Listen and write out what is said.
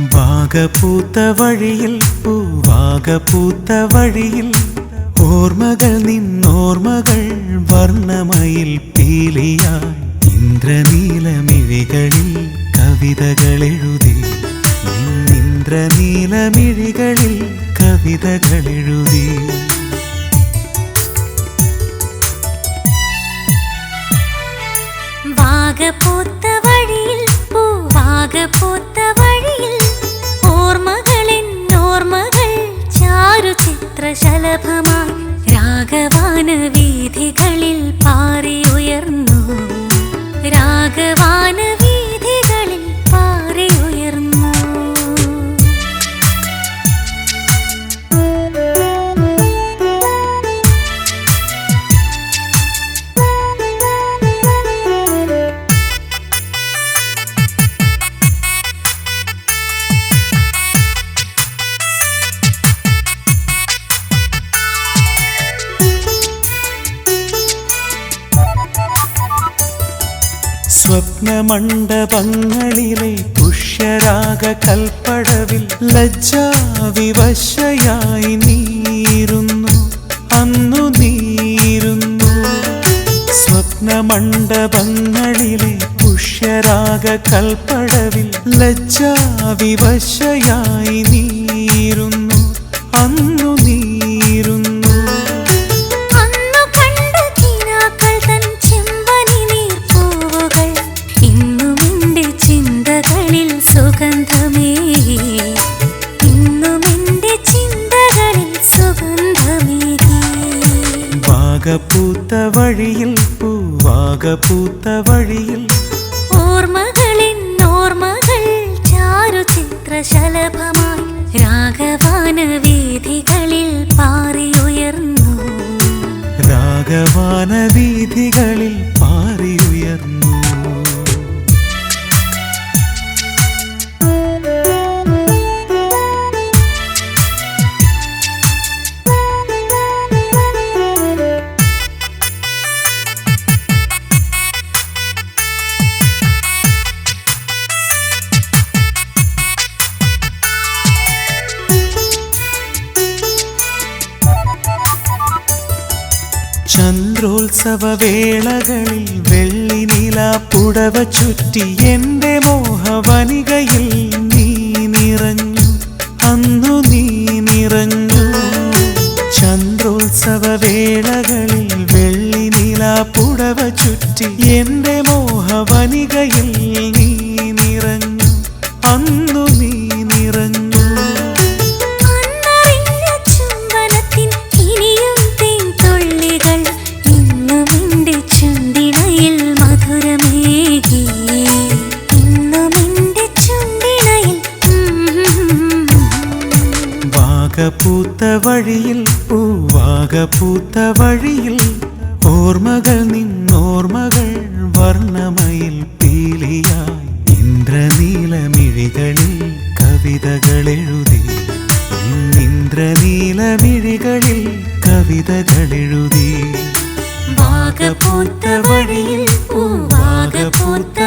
വാഗപൂത്ത വഴിയിൽ പൂവാഗപൂത്ത വഴിയിൽ ഓർമ്മകൾ നിന്നോർമ്മകൾ വർണ്ണമയിൽ പീലിയായി ഇന്ദ്രനീലമിഴികളിൽ കവിതകളെഴുതി നിന്നിന്ദ്രനീലമിഴികളിൽ കവിതകളെഴുതി വാഗപൂത്ത വഴിയിൽ പൂവാഗപൂത്ത വഴിയിൽ ഓർമ്മകൾ ചാരുചിത്രശലഭമായി രാഗവാന വീഥികളിൽ പാറിയുയർന്നു രാഗവാന വീഥികളിൽ പാറിയുയർന്നു സ്വപ്നമണ്ഡപങ്ങളിലെ പുഷ്യരാഗ കൽപ്പടവിൽ ലജ്ജാവിവശയായി നീരുന്നു അന്നു നീരുന്നു സ്വപ്നമണ്ഡപങ്ങളിലെ പുഷ്യരാഗ കൽപ്പടവിൽ ലജ്ജാവിവശയായി നീരുന്നു അന്നു നീരുന്നു വാഗപൂത്ത വഴിയിൽ പൂവാഗപൂത്ത വഴിയിൽ ഓർമ്മകൾ ചാരുചിത്രശലഭമായി രാഗവാന വീഥികളിൽ പാറിയുയർന്നു രാഗവാന വീഥികളിൽ പാറിയുയർന്നു ചന്ദ്രോത്സവ വേളകളിൽ വെള്ളിനില പുടവ ചുറ്റി എന്റെ മോഹവനികയിൽ നീ നിറഞ്ഞു അന്നു നീ നിറഞ്ഞു ചന്ദ്രോത്സവ വേളകളിൽ വെള്ളിനില പുടവ ചുറ്റി എന്റെ മോഹവനികയിൽ നീ നിറഞ്ഞു അന്നു നീ നിറഞ്ഞു വാഗപൂത്ത വഴിയിൽ പൂവാഗപൂത്ത വഴിയിൽ ഓർമ്മകൾ നിന്നോർമ്മകൾ വർണ്ണമയിൽ പീലിയായി ഇന്ദ്രനീലമിഴികളിൽ കവിതകളെഴുതി ഇന്ദ്രനീലമിഴികളിൽ കവിതകളെഴുതി വാഗപൂത്ത വഴിയിൽ പൂവാഗപൂത്ത